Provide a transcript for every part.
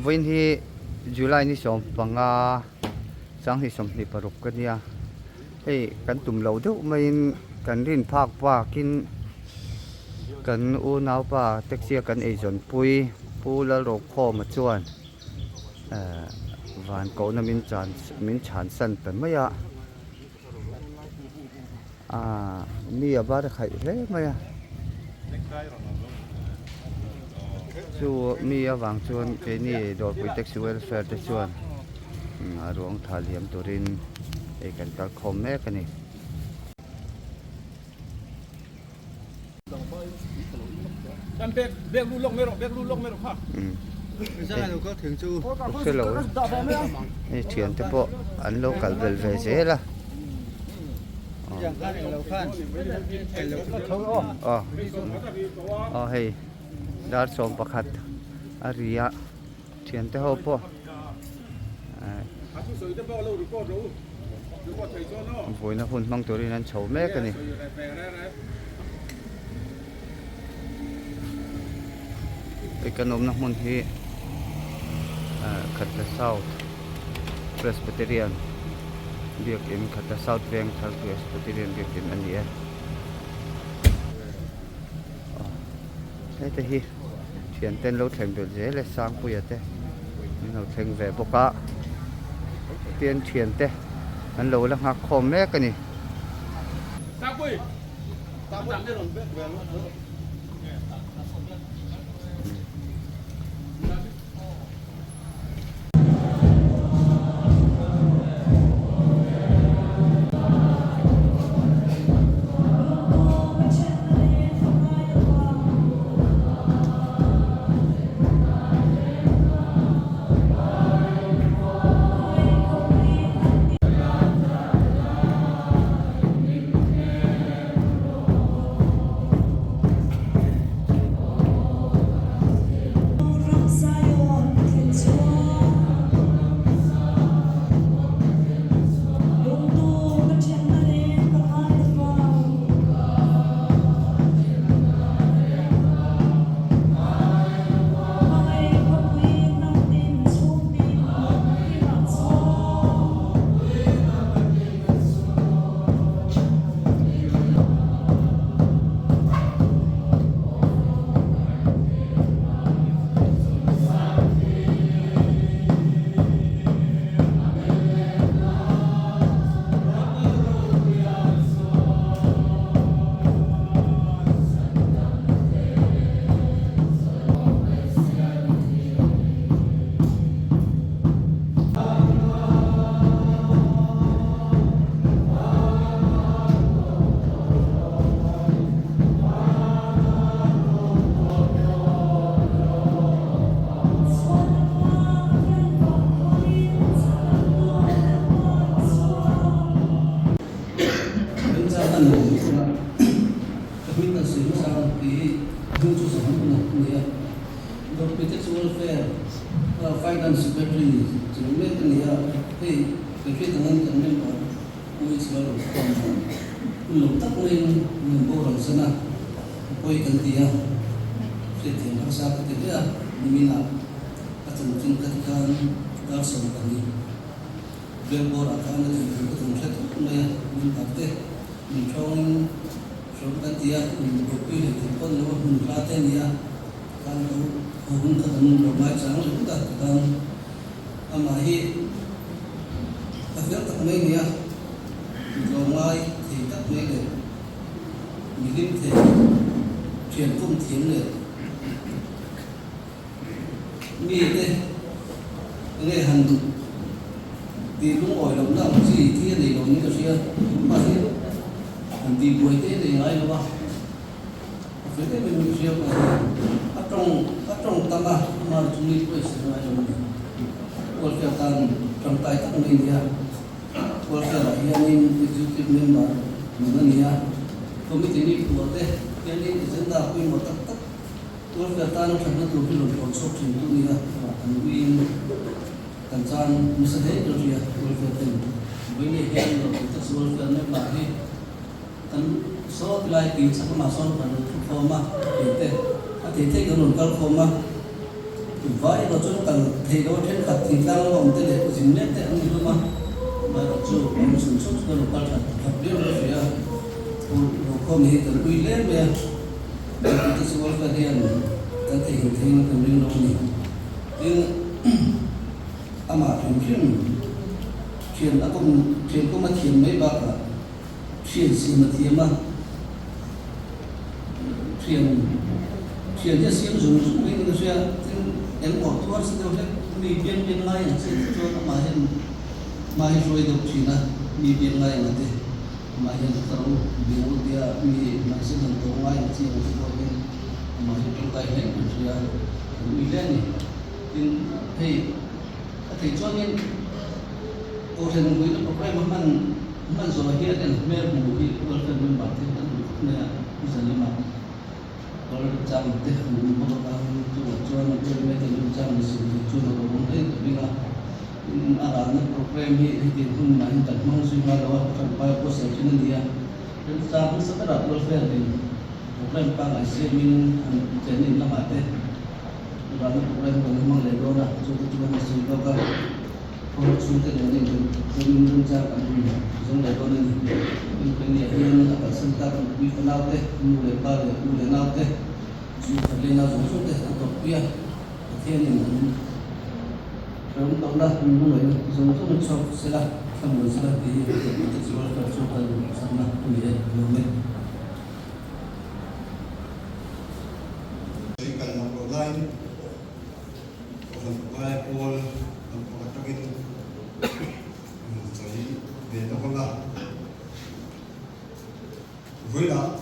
วันที่จุลายนี่ส่งปังอาสังที่ส่งนี่ปรุกกันเนี่ยกันตุ่มเหลาเดี๋ยวมันกันรินภาคว่ากินกันอูนาวป่าเต็กเสียกันจนปุยปูละโรคคอมาจวนวันเก่านั้นมินฉานสันแต่ไม่มีบ้านใครเลยไหมชูมีวางชวนเจนี่โดยไปเท็กซ์เวลแฟร์จะชวนรวงทาเลียมตัวรินกันกับคอมแม่กันนี่จันเบกรูลงไม่หรอกค่ะไม่ใช่เราก็ถึงจูคือเราเถียนแต่พวกอันโลกัลเวลเวเซล่ะอย่างกันเราขั้นเฮ้ยดาร์สมประคัดอาริยะเถียนแต่เขาพวกฝนนะฝนบางตัวนี้นั้นโฉมแม่กันนี่ไปขนมนักมันที่ขัดตะเซาเพรสเบเตเรียนเบียกเอ็มขัดตะเซาเวียงทางเพรสเบเตเรียนเบียกเอ็มอันนี้แต่ที่เทียนเต้นเราแข่งตัวเจ๊เลยสร้างปุยเต้เราแข่งแหวกปกะเตียนเทียนเต้อันเราละหักคอมแม่กันนี่ตาปุยตาปุยได้หล่นเบ็ดแหวนFinance Secretary, so we make an hey, the trade and member who is well from look up when board on Sana, Boy Kantia, Sitting Hasa Katia, Mina, Atam Katikan, Garson Kani, Billboard account and Kutum Shetmaya, Mintate, Minchong, Shokatia, Mukopi, Pono, Platenia, Kano. Hùng các anh đồng mai sáng chúng ta đang mà hi các việc các mấy nhỉ đồng mai thì các mấy này mình đến thì truyền công thiến này mi đây nghe hành thì cũng ngồi đồng nào gì thì này đồng như thế mà thì hành thì buổi thế này ngay đâu ba phía đây mình riêng mà trong tama mà chúng mình phải xử lý trong cuộc việc tan trong tay các mình nha cuộc việc là hiện nay executive member mình nha committee này của thế hiện nay chúng ta quy một tất cuộc việc tan trong cái tổ chức luật còn sốt trình tự nha và thành viên thành gian mình sẽ hết rồi nha cuộc việc tình với những hiện rồi tất số việc này mà đi thành số lại tiền sẽ có mà số phần forma thì thế thì thế cái luận cao forma vai lo chu kan thei lo then khat thing tang lo om te le jin ne te an lu ma ma lo chu om sun chu ko lo kal khat le lo ya lo ko mi kan ui le be ta su wal ka hian kan thei thing kan ring lo ni tin ama thum phim thian akom thian ko ma thian mai ba ka thian si ma thiam ma thian ja siam zum zum mai ko sia tin em ko thuar se do le mi pian pian lai se cho ta ma hen mai roi do thina mi pian lai ma te ma hen ta ro bi u dia mi ma se nan to ngai chi ko ko hen ma hen to kai hen ko sia mi le ni tin hei a thei cho nên o then ngui no program man zo here den mer mu hi ko kan man ba te tan ne usan ni ma kalau jam teh rumah orang tu jual jual mereka jam di sini jual orang lain tapi lah arahnya program ini pun main tak mahu lawan sampai proses ini dia dan jam sekarang welfare ini program pang Asia min jenis lama teh arahnya program memang lego lah cuba masih lakukan kalau sudah dengan ini jam ini jangan lego ini ini yang akan sentak di final teh mulai nau teh sudah lena sudah teh atau pia tiada ni kalau tahu dah mulai sudah mencok selah kamu selah di kita jual tercuba sama dia mulai ikan nomor lain orang pakai pol orang pakai jadi dia tak pernah Vila,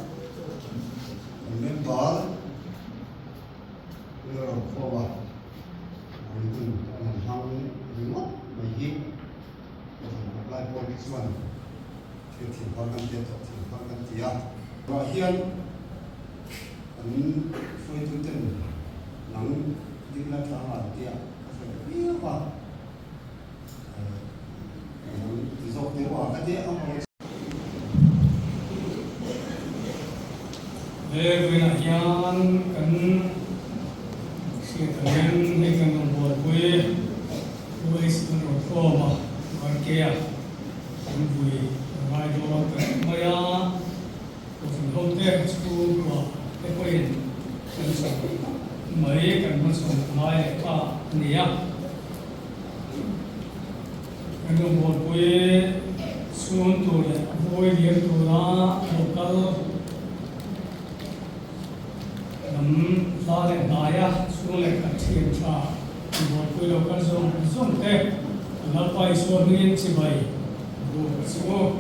member, orang Jawa, orang Hang, Lima, Mahir, orang Malay Polisian, timbangan dia, timbangan dia. Bahagian, ini suai tujuan, nang dilihat tangan dia, dia apa? Disok dewa, dia apa? Vina yan kan si tamen ni kan buat kue sikan roma markea kan kue ngai do kan maya kan hote school wa kue kan so mai kan so mai ka niya kan buat kue sun tu le boy dia tu na lokal la le daya su le ka thiem cha bo ko lo ka zom te la pai so ngin chi bai bo so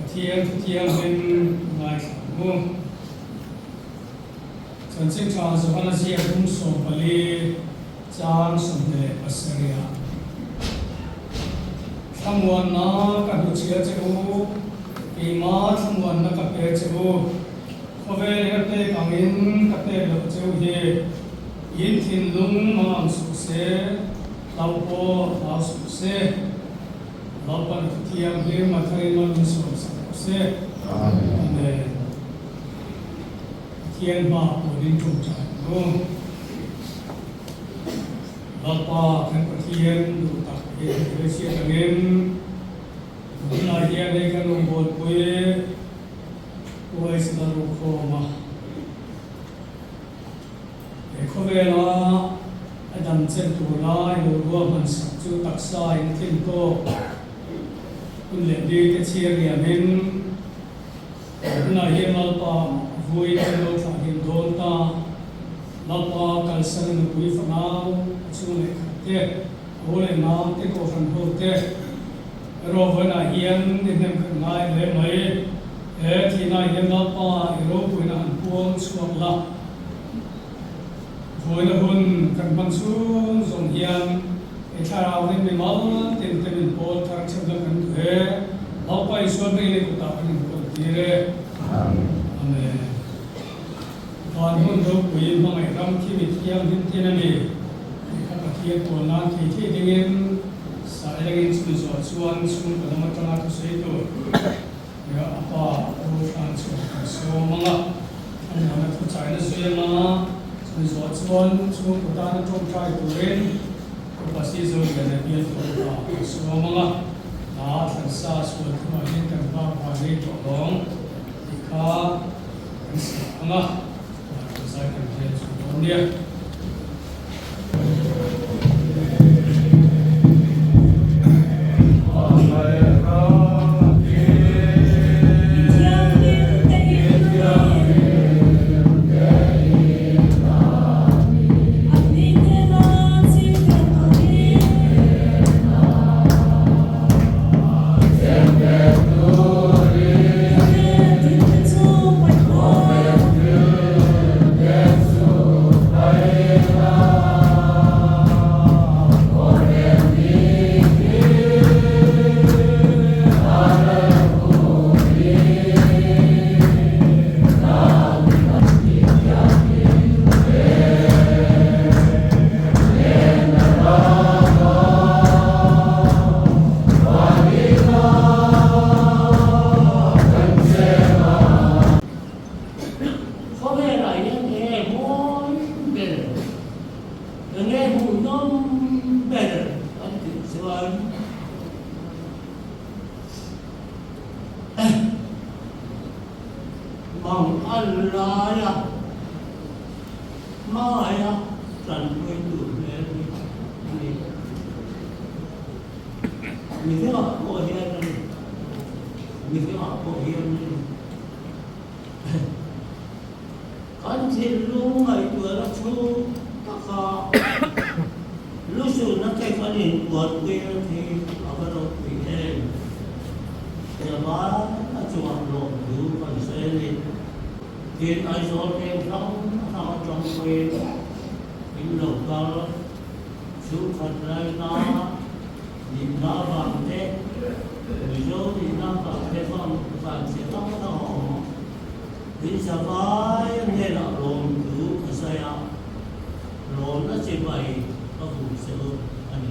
thiem men ngai mo chan sing cha so ana si a so bali chan som le asaria thamwan na ka hu chia che o ima thamwan na ka pe che o Kave kate kangin kate lo cheu he yin thin lung ma am su se lau po lau su se lau pan thiam he ma thai ma lung su se amen thiên ma po din chung cha no lau pa kan pa thiên du ta he sia kangin na ye ne kan lung bol pue Wai selalu koma. Ekhovela adam centura ilua mansatu taksa intinto unlebi keciria min na himalpa vui telo thahin donta lapa kalsan kui fanau chule khate ole na te ko fan hote rovana hian nem khnai le mai thì nay hiện nay pa Europe với anh Puang xuống là với là hôn cần bằng xuống dùng hiền cái cha nào nên mình máu tiền tiền mình bol thằng xem là cần thế lão pa xuống đây này cũng tạo nên một cái gì đấy amen còn hôn đâu quý mà ngày năm khi mình thiêng hiện thiên này các bạn thiêng của nó thì dengan saya dengan suan cái nama tengah tu saya tu ya apa urusan so mga ano na to China suya na resort chuan chu putana tong trai turin pasi zo gana bial to so manga na than sa so thma hin kan ba ba ni to long ikha anga sa kan je so nia Mong Allah ya Maya dan itu ni tengok kau hian ni tengok kau hian kan cilu ngai tua la chu taka lusu nak kai panin buat kuih ni apa dok kuih ya ba cuma lo tu kan saya Hiện ai rồi em trong họ trong quê in đầu cao chú Phật đây na nhìn na vàng thế người dâu thì na vàng thế vàng sẽ tóc nó họ đi xa vai thế là lồn cứu cái xe à lồn nó chỉ vậy nó cũng sẽ anh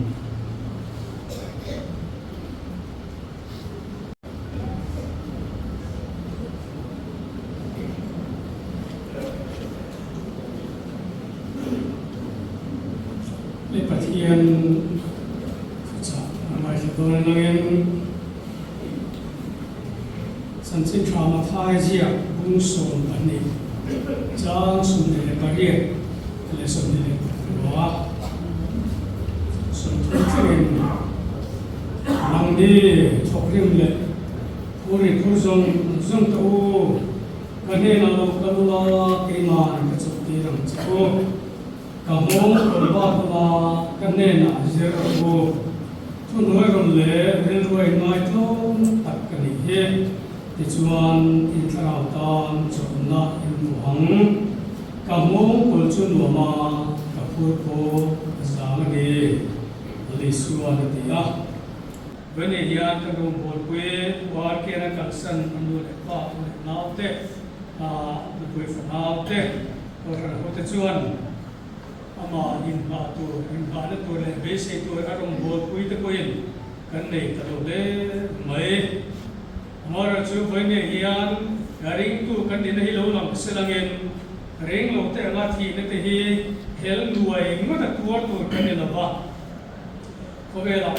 Yang ramai sekolah yang sanksi traumatized bungsu ani jang sunde karier le sunde wa suntuin langdi chokrim le puri kurzong zong to kane na lo kalula iman ka chokti rang chko kahong kolba ma kanne na zero tu noi ron le ren roi noi thong tak kani he ti chuan in tharau tan chona in buang kahong kol chun wa ma ka phur ko zang ni li suan ti a vene ya ka rom bol kwe war ke na kalsan anu le pa naute a du kwe fa naute or hote chuan ama in ba tu le be se tu arom bol pui te koin kan nei ta le mai amara chu vene hian garing tu kan din hi lo lam selangen ring lo te nga thi ne te hi hel nuai ngota tuar tu kan ne la ba ko vela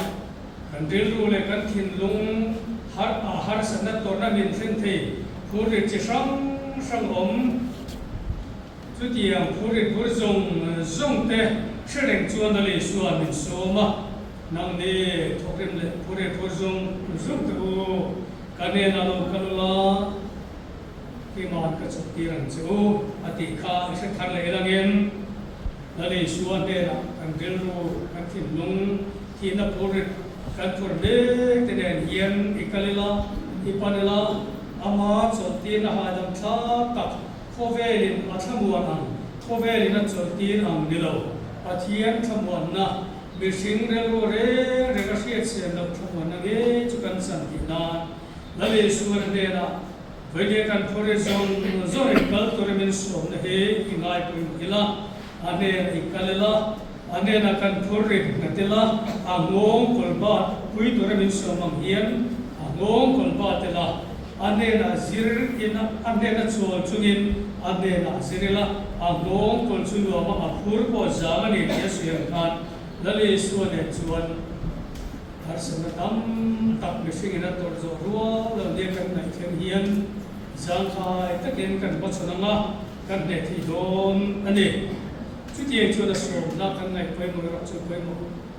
kan dil ru le kan thin lung har sanat torna min thin the ko ri chi sang om chú tiang phurit phur zong te shereng chuan da le suan min soma nang ne thokrem le phurit phur zong te u kane na lo kalula ki man ka chukti ran chu ati kha se thar le langen da le suan te ra kan del ru kan thin lung thi na phurit kan thur de te den hian ikalila ipanela ama choti na ha dam tha ta Khovelin athamuan ang khovelin at sortin ang nilaw pathian thamuan na bising relo re regasiat sen na thamuan na ge chukan santi na lale suar de na vede kan phore zon kal tore min som na he ingai pui ila ane ikalela ane na kan phore natela angong kolba pui tore min som ang hian angong kolba tela ane na zir ina ane na chol chungin ane na zirila agong kon sunwa ma apur ko zamani ya suyang khan lali suane chuan har sanatam tak mishing na tor zo ruwa lo de kan nai theng hian zang khai takin kan bachonanga kan ne thi don ani chuti chuna so na kan ngai poi mo ra chu poi mo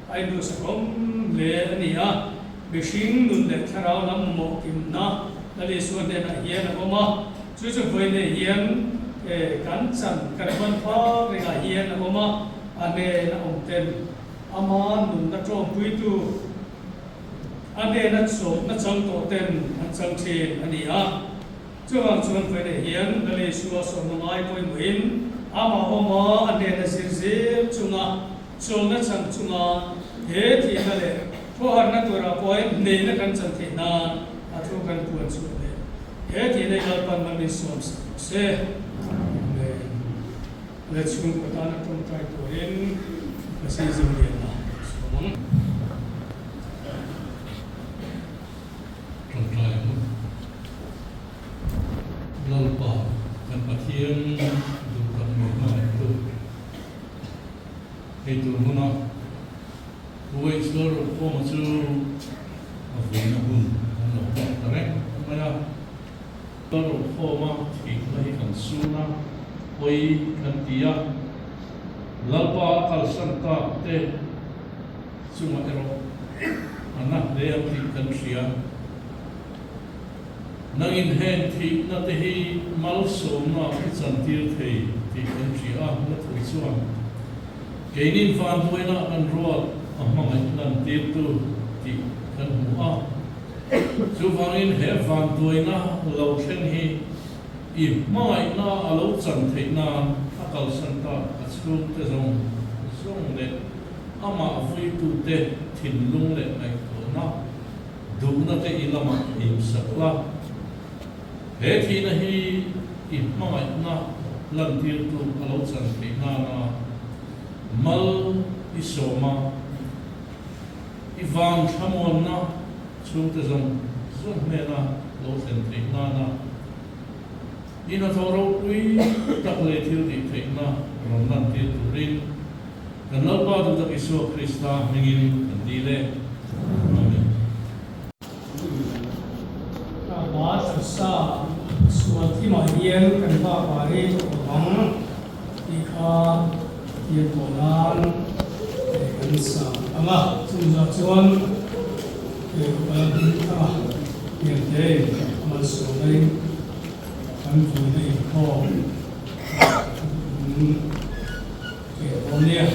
ai nu sakom le ani a mishing nun le tharau lam mo kim na lali suane na hian oma chu chu poi ne hian kan chan kan ban pha ri ga hian oma ane na omten ama nun na tro pui tu ane na so na chang to ten an chang thin ani a chuang chuan poi ne hian lali suwa so na ngai poi muin ama oma ane na sir chunga so na chang chunga he thi na le pho har na tora poi ne na kan chang thi na a thu kan puan chu le he thi ne la pan ma ni som se let's go patana tom try to in kasi zuriya na lalpa kan pathian du kan mo na tu itu muna buai sor ko masu avun abun no tare mana tor ko ma ti lai kan suna oi kan tia lalpa kal santa te suma ero anak dia ti kan sia nangin hen thi na te hi mal som na chan tir thei ti kan sia na thui chuan keinin fan huina an ruat amang nan tir tu ti kan mu a chu wangin he van tuina lo khen hi i mai na alo chan thei na akal santa achu te zong le ama vui tu te thin lung le nai ko na du na te ilama im sakla he thi na hi i mai na lan tir tu alo chan thei na mal isoma ivan thamon na chu te zong me na lo chan thei na ina thoro ui tak le thil di thei na ron nan tir tu rin kan lalpa tu tak iso Krista mingin kan dile amen ba sa suati ma hian kan ba pare bang ikha ye tonan kan sa anga chunja chuan ye ba ta ye te ma so nei kan ju nei ko ye onia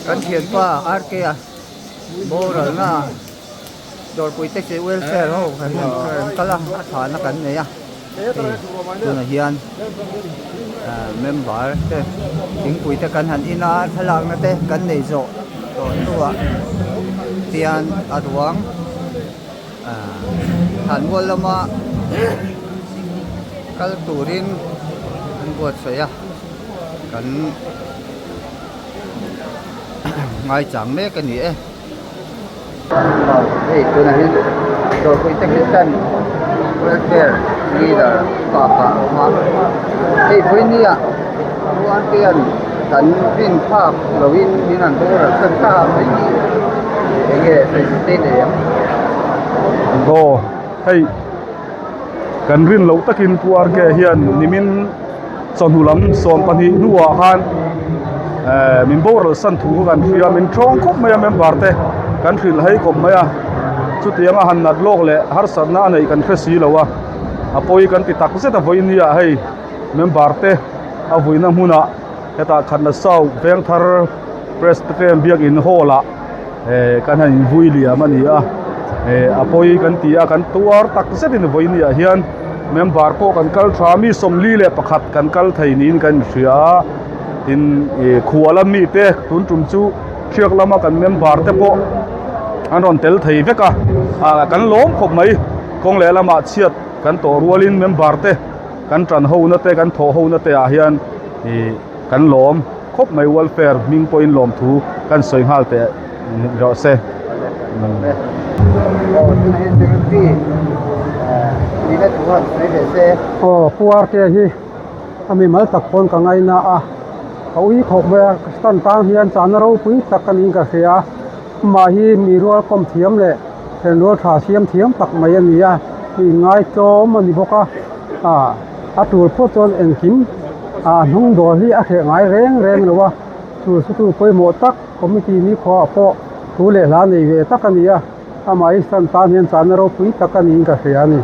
kan thian pa arke a boral na dor pui tek se welfare ho kan kala thana kan ne ya tuna hian member te ting pui te kan han ina thalak na te kan nei zo to nuwa tian adwang han wal lama kal turin an buat saya kan ngai chẳng mấy cái gì ấy tôi này rồi tôi take it done welfare leader papa mà với nia quan tiền tận vin pháp rồi vin ăn tôi là sân ca với cái tên này go hey kan rin lo takin puar ke hian nimin sonhulam som pani nuwa khan min boral san thu kan ria min thong khop maya member te kan ril hai khop maya chu tianga han nat lok le har sarna nei kan khesi lowa apoi kan ti tak zeta voinia hei member te a voina huna heta khanna sau veng thar presbyterian biak in hola kan han vui lia mani a apoi kan tia kan tuar tak zetin voinia hian member ko kan kal thami somli le pakhat kan kal theinin kan ria in khualam mi te tun tum chu thiak lama kan member te po anon tel thei veka kan lom khop mai kong le lama chiat kan to rualin member te kan tran ho na te kan tho ho na te a hian kan lom khop mai welfare ming point lom thu kan soi hal te ro se puar ke hi ami mal tak pon ka ngai na a ui khop ve stan tang hian chan ro pui takan in ka khia ma hi mi rual kom thiam le then ro tha siam thiam tak mai ania hi ngai cho mani boka atur pho chon en kim nung do hi a khe ngai reng lowa tu poi mo tak committee ni kho po tu le la nei ve takania amai stan tang hian chan ro pui takan in ka khia ni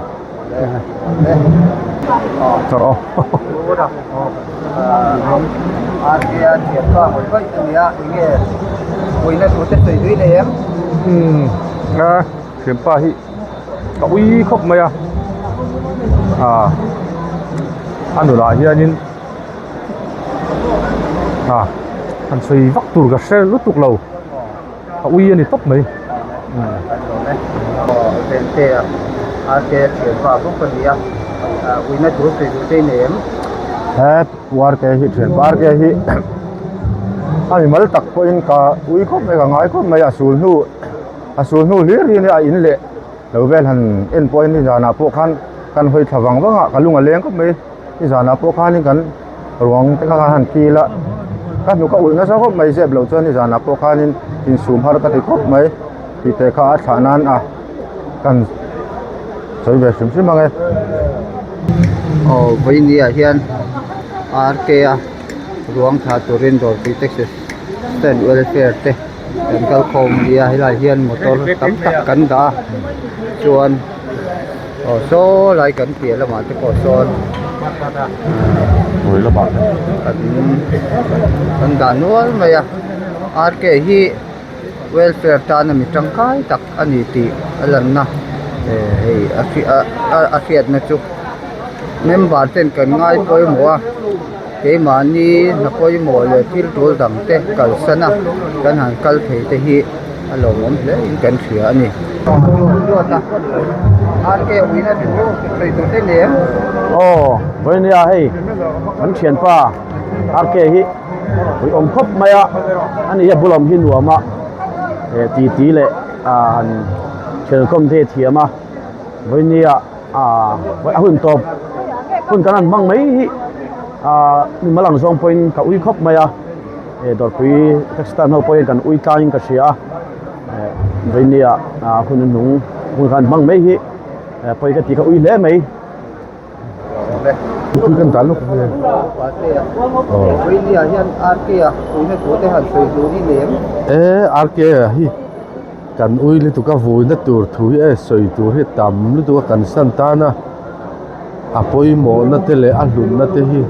charo Arkia thiệt hồi vậy thì nghe quỳ nó tụt tới dưới này em thiam pa hi ka ui khop mai anu la hianin an sei vak tur ga sel lutuk lo ka ui ani top mai te Arkia thiệt pa cũng phần gì quỳ nó tụt tới dưới này em war ke hi thian par ke hi ai mal tak po in ka ui khop mai ka ngai khop mai asul nu lir ni a in le lo vel han en point ni jana po khan kan hoi thawang wanga kalunga leng khop mai ni jana po khan ni kan ruang te ka han ki la kan nu ka ui nga sa khop mai se blo chon ni jana po khan in sum har ka ti khop mai ti te kha thanan kan soi ve sim mangai với nia hian Arkia ruang tha turin dor pi Texas stand welfare te kan kal khom dia hilai hian motor tam tak kan da chuan so lai kan pia lama te ko son hoi la ba kan da nual maya Arkia hi welfare ta na mi tangkai tak ani ti alan na hei afiat na chu member ten kan ngai poi mo ke mani na poi mo le til tol dang te kal sana kan han kal thei te hi alo mom le in kan thia ani lo ta Arke wina tu sei tu te ne với nia hey an thian pa Arke hi ui om khop maya ani ya bulom hin wa ma ti le an chen kom the thiama với nia với hun top kun kanan mang mai hi ni malang zong point ka ui khop maya dor pui textan ho point kan ui kain ka sia venia kun nung kun kan mang mai hi poi ka ti ka ui le mai คุยกันกันลูก ว่าเตะวินเนี่ยยันอาร์เกียคุยให้ตัวเตะหันสวยดูนี่เหลม อาร์เกฮิกันอุ้ยลิตุกะวุยนะตูร์ถุยสวยตูร์ให้ตำลิตุกะกันสันตานะอาปอยโมนะเตเลอัลลุนนะเตฮิ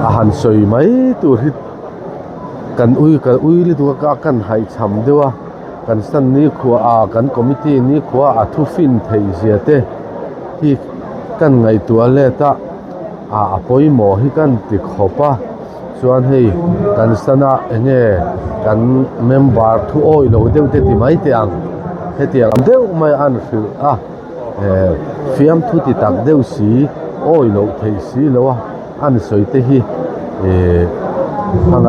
อาหันสวยไหมตูร์ฮิกันอุ้ยลิตุกะกันให้ช้ำด้วยกันสันนี้ขัวกันคอมมิตี้นี้ขัวทุฟินเทียเสียเตที่กันไงตัวเล่ตาปอยโมฮิกันติดขบะส่วนให้กันสนะเนี่ยกันเมมเบอร์ทุกโอ้ยเราเดี๋ยวเดี๋ยวไม่เตียงเตียงเดี๋ยวไม่อ่านคือฟิล์มทุกที่ตักเดี๋ยวสีโอ้ยเราเที่สีแล้วอันสวยที่ทางไง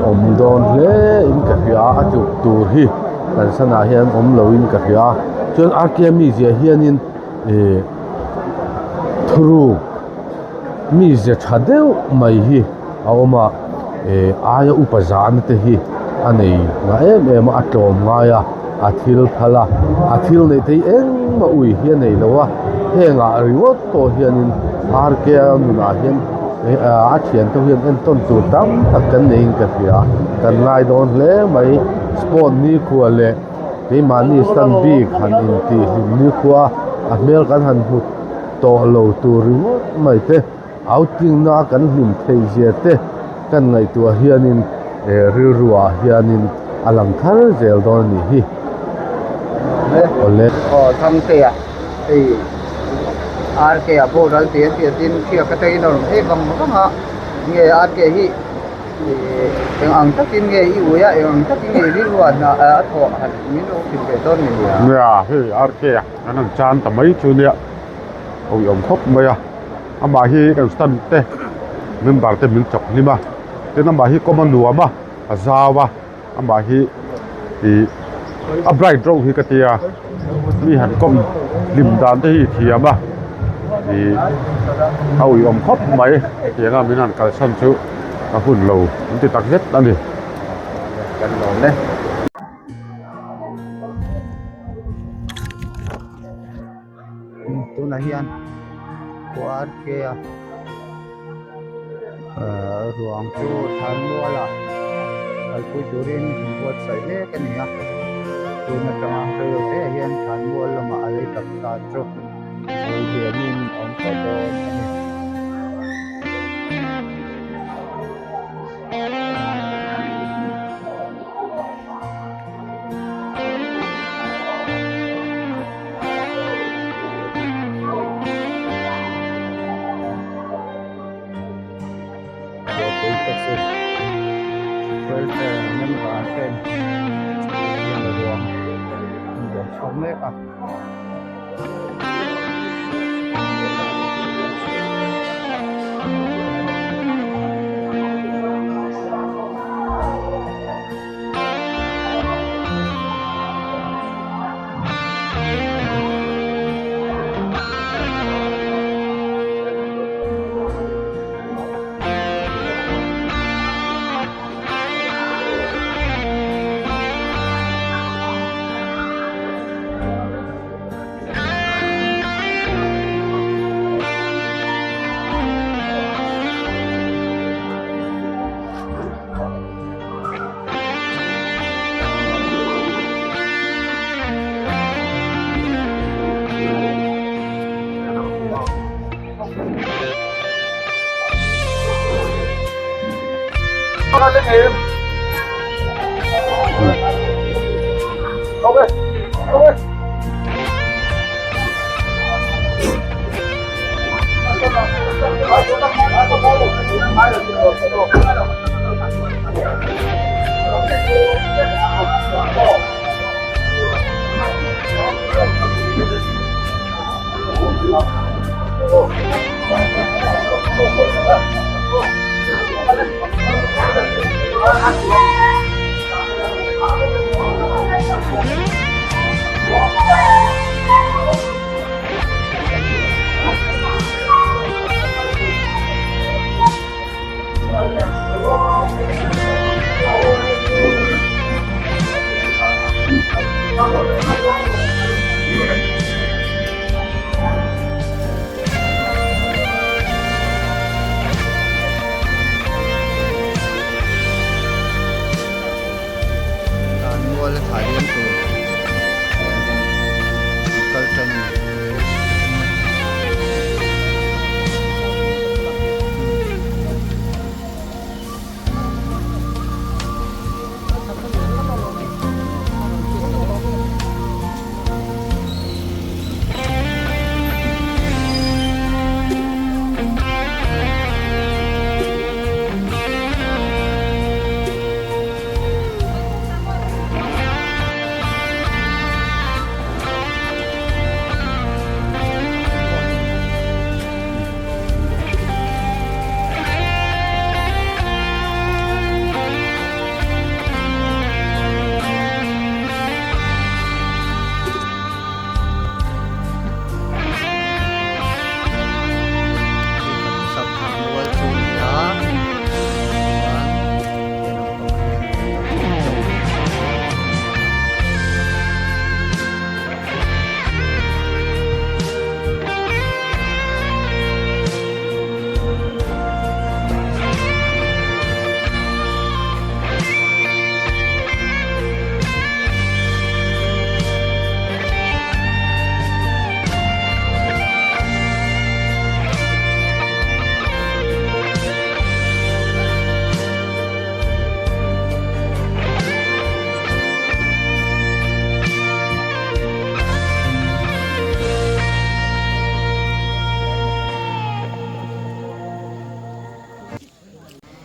อมโดนเล่อินกับยาจุดตัวที่กันสนะเฮียนอมเราอินกับยาส่วนอาร์เกียมีเสียเฮียนินทรูมีเสียชัดเดียวไม่ฮีเอามาอายอุปจารณ์ที่อันนี้ง่ายมาอัดลมง่ายอาทิลพละอาทิลในที่เองมาอุ้ยเฮียนี่แล้วว่าเฮงอาริวต์โตเฮียนินอาร์เกียนุนาเฮียนอาเชียนตัวเฮียนเอ็นต้นตัวตั้มตักกันเองกันเสียกันง่ายโดนเล่ไม่สปอร์ตนี่ขัวเล่ที่มานี่สันบีกหันอินทีนี่ขัวอัดเมลกันหันหุดโตโลตัวริวต์ไม่เตะเอาจริงนะกันหิมเทียเสียเตะกันไงตัวเฮียนินรัวเฮียนินอลังทารเจลดอนนี่ฮิโอเล่ทำเตะอาร์เกียโบราณเตียนตินเขียกระเตยนนให้บังบังฮะเงี้ยอาร์เกียฮียังอังตักินเงี้ยอีอุยยังตักินเงี้ยลิลวนนะถอหันมิโนกินเบต้นนี่เนี่ยเฮ้ยอาร์เกียนั่นจานแต่ไม่ชูเนี่ยโอ้ยอมทบไหมอามาฮีกันสตันเต้มิมบาร์เต้มิลจบนี่มาเต้นอามาฮีก็มันดัวมาอาซาวะอามาฮีอับไรตรงฮีกติยามีหันก้มริมดานที่เทียมะเอาอยู่อมคบไหมเทียงมีนั่นการสั่นชุกระหุ่นเรามันติดตักเย็ดนั่นดิกันหลอนเลยตัวนาเฮียนตัวอาร์เกียรวงจูทันวัวละคุยจุรินวัดใส่เล่กันเนี่ยตัวนักจังเรียวเทียนทันวัวละมาอะไรตักตาจุกเฮียนินอมกอดอน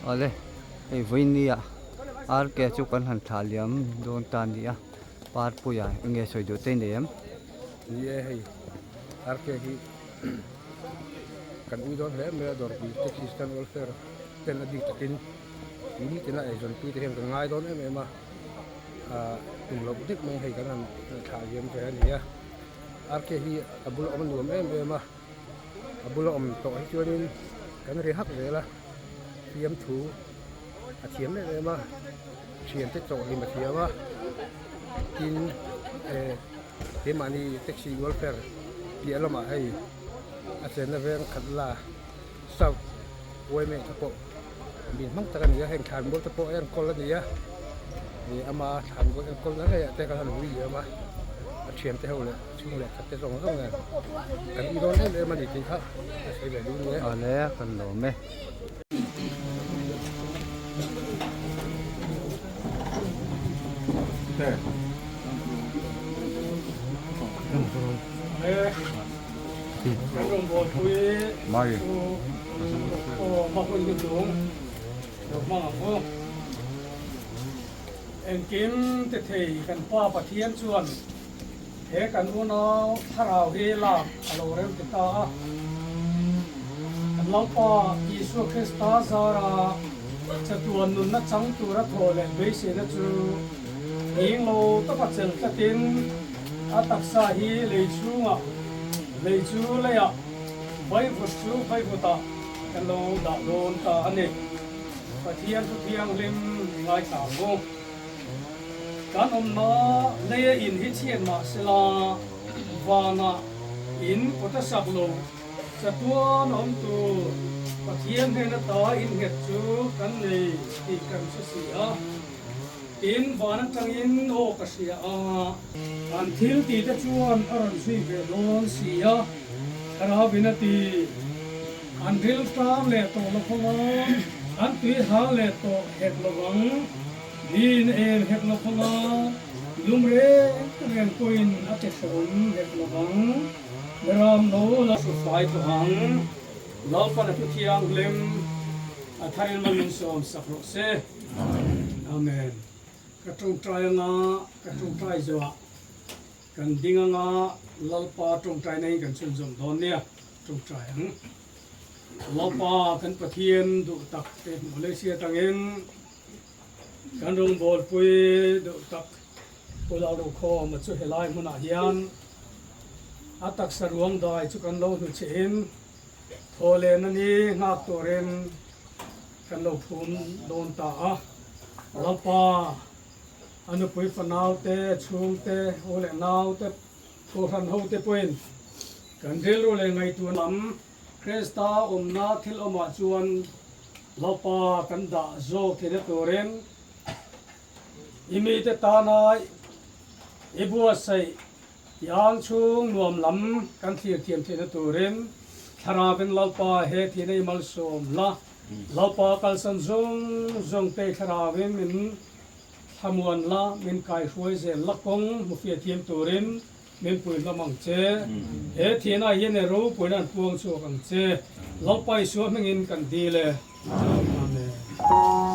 ale ei voinia ar ke chu kan han thaliam don tan dia par puya nge soi do te nem ye hei ar ke hi kan u don le me dor bi taxi stand welfare ten adi takin ini tena e jon pi te hem ngai don em ma tum lo dik mong hei kan han thaliam te ania ar ke hi abul om nuam em ma abul om to hi chuanin kan ri hak vela thiam thu a thiam le ma thiam te to hi ma thiama tin he mani taxi welfare pi alama ai a chen na ven khatla sau wei me ta po bin mang ta kan ya heng khan bol ta po en kol la dia ni ama khan bol en kol na le te ka han wi ya ma a thiam te ho le chung le khat te rong rong na kan i don le mani ti kha sai le du ne ale kan lo me Rong bo pui mai o ma pui du dung do ma ngo en kim te thei kan pa pathian chuan he kan u no tharau he la alo rem te ta kan lo pa Isu Krista zara chatuan nun na chang tu ra thole be se na chu ing lo ta pa chel tatin a taksa hi le chunga le chu le ya bai fu chu bai fu ta kan lo da don ta ane pathian tu thiang lim ngai ta go kan na le in hi chien ma sela wana in kota sak lo chatuan tu pathian he na ta in het chu kan nei ti kan se sia in vanan changin o ka sia an thil ti te chuan aran sui ve don sia ara vinati an ril tam le to lo khonga an tui ha le to het lo wang din en het lo khonga lumre ren koin ate son het lo wang ram no la su fai to hang lo pa na tu thiang lem a tharil man som sakro se amen ka tung trai nga ka tung trai zo kan dinga nga lalpa tung trai nei kan chun zom don nia tung trai ang lalpa kan pathian du tak te Malaysia tangin kan rong bol pui du tak pulau do kho ma chu helai huna hian atak saruang dai chu kan lo nu chen thole na ni ngak toren kan lo phum don ta lalpa anu pui fanau te chung te ole nau te ko ran ho te poin kan ril ro le ngai tu lam Krista na thil oma chuan lopa kan da zo the toren imi te ta nai ibua sai yang chung nuam lam kan thir thiam the toren thara ben lopa he thi nei mal som la lopa kal san zong te thara ben min hamuan la min kai huai zen lakong mu fia thiam torin min pui lamang che he thiena yen ro puinan puang chu kang che lopai su mengin kan di le amen